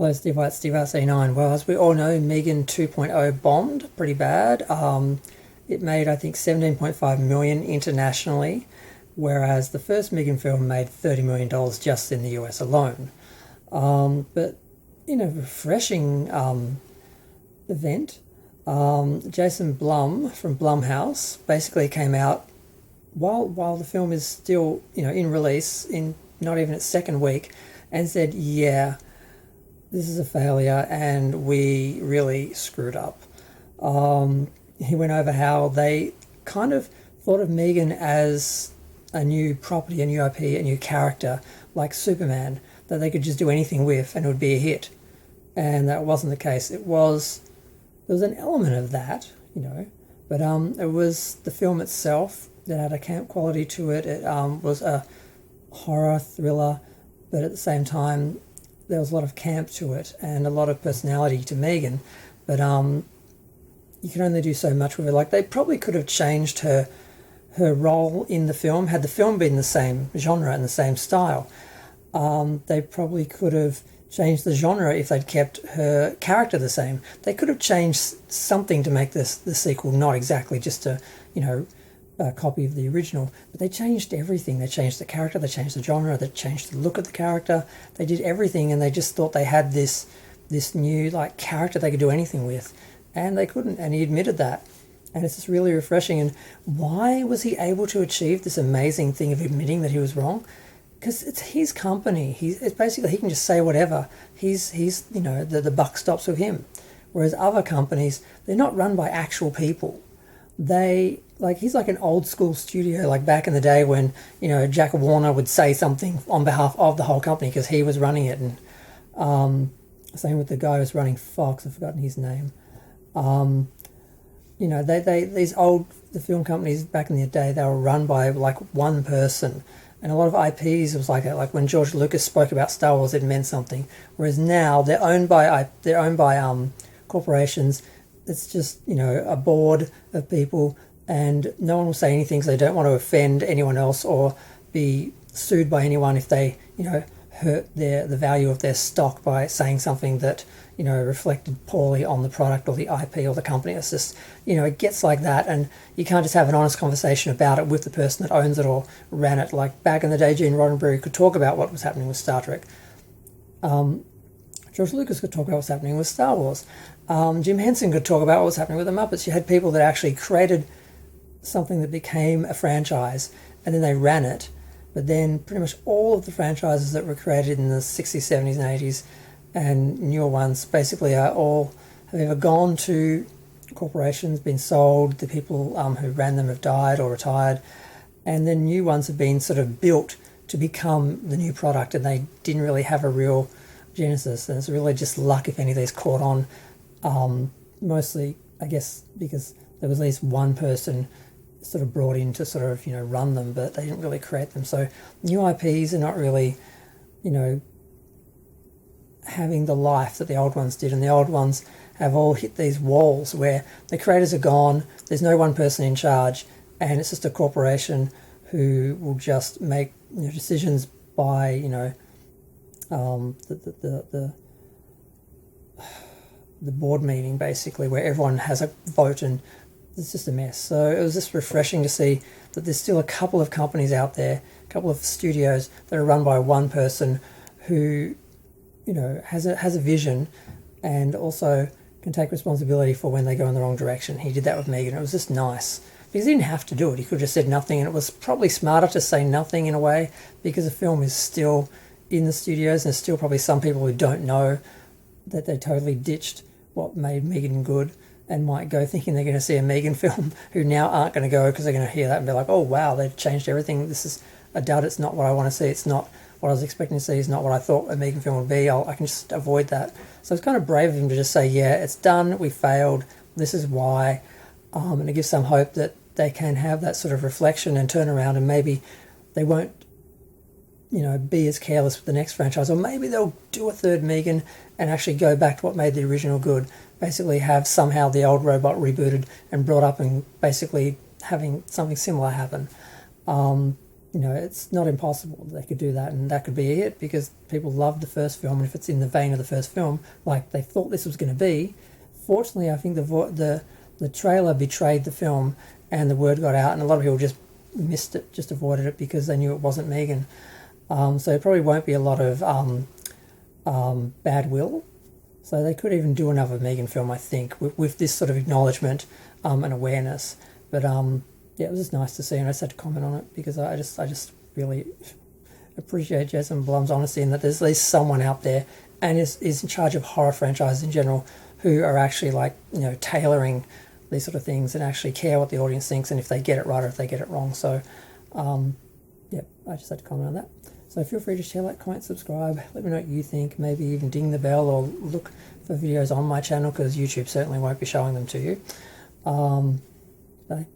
Hello, Steve White, Steve White 89. Well, as we all know, Megan 2.0 bombed pretty bad. It made, I think, 17.5 million internationally, whereas the first Megan film made $30 million just in the US alone. But in a refreshing event, Jason Blum from Blumhouse basically came out while the film is still, in release, in not even its second week, and said, yeah, this is a failure and we really screwed up. He went over how they kind of thought of Megan as a new property, a new IP, a new character, like Superman, that they could just do anything with and it would be a hit. And that wasn't the case. There was an element of that, but it was the film itself that had a camp quality to it. It was a horror thriller, but at the same time, there was a lot of camp to it and a lot of personality to Megan, but you can only do so much with it. Like, they probably could have changed her role in the film had the film been the same genre and the same style. They probably could have changed the genre if they'd kept her character the same. They could have changed something to make the sequel not exactly just a copy of the original, but they changed everything. They changed the character, they changed the genre, they changed the look of the character, they did everything, and they just thought they had this new character they could do anything with, and they couldn't, and he admitted that. And it's just really refreshing. And why was he able to achieve this amazing thing of admitting that he was wrong? Because it's his company. It's basically, he can just say whatever. He's the buck stops with him. Whereas other companies, they're not run by actual people. He's like an old school studio, like back in the day when, Jack Warner would say something on behalf of the whole company because he was running it. And same with the guy who was running Fox, I've forgotten his name. The film companies back in the day, they were run by one person. And a lot of IPs, it was like when George Lucas spoke about Star Wars, it meant something. Whereas now they're owned by corporations. It's just, a board of people, and no one will say anything because they don't want to offend anyone else or be sued by anyone if they, hurt the value of their stock by saying something that, reflected poorly on the product or the IP or the company. It's just, it gets like that, and you can't just have an honest conversation about it with the person that owns it or ran it. Like back in the day, Gene Roddenberry could talk about what was happening with Star Trek. George Lucas could talk about what's happening with Star Wars. Jim Henson could talk about what was happening with the Muppets. You had people that actually created something that became a franchise, and then they ran it. But then pretty much all of the franchises that were created in the 60s, 70s, and 80s, and newer ones, basically have either gone to corporations, been sold, the people who ran them have died or retired, and then new ones have been sort of built to become the new product, and they didn't really have a real genesis. And it's really just luck if any of these caught on, mostly, I guess, because there was at least one person sort of brought in to sort of, run them, but they didn't really create them. So new IPs are not really, having the life that the old ones did, and the old ones have all hit these walls where the creators are gone, there's no one person in charge, and it's just a corporation who will just make decisions by the board meeting, basically, where everyone has a vote, and it's just a mess. So it was just refreshing to see that there's still a couple of companies out there, a couple of studios that are run by one person who has a vision and also can take responsibility for when they go in the wrong direction. He did that with Megan. It was just nice because he didn't have to do it. He could have just said nothing, and it was probably smarter to say nothing in a way because the film is still in the studios, and there's still probably some people who don't know that they totally ditched what made Megan good and might go thinking they're going to see a Megan film, who now aren't going to go because they're going to hear that and be like, oh wow, they've changed everything. I doubt it's not what I want to see. It's not what I was expecting to see. It's not what I thought a Megan film would be. I can just avoid that. So it's kind of brave of him to just say, yeah, it's done, we failed, this is why, and it gives some hope that they can have that sort of reflection and turn around, and maybe they won't be as careless with the next franchise, or maybe they'll do a third Megan and actually go back to what made the original good. Basically have somehow the old robot rebooted and brought up, and basically having something similar happen. it's not impossible that they could do that, and that could be it, because people love the first film, and if it's in the vein of the first film, like they thought this was going to be. Fortunately, I think the trailer betrayed the film, and the word got out, and a lot of people just missed it, just avoided it because they knew it wasn't Megan. So it probably won't be a lot of bad will. So they could even do another Megan film, I think, with this sort of acknowledgement and awareness. But yeah, it was just nice to see, and I just had to comment on it because I just really appreciate Jason Blum's honesty, and that there's at least someone out there and is in charge of horror franchises in general who are actually like, tailoring these sort of things and actually care what the audience thinks and if they get it right or if they get it wrong. So yeah, I just had to comment on that. So feel free to share, like, comment, subscribe. Let me know what you think. Maybe even ding the bell or look for videos on my channel, because YouTube certainly won't be showing them to you. Bye.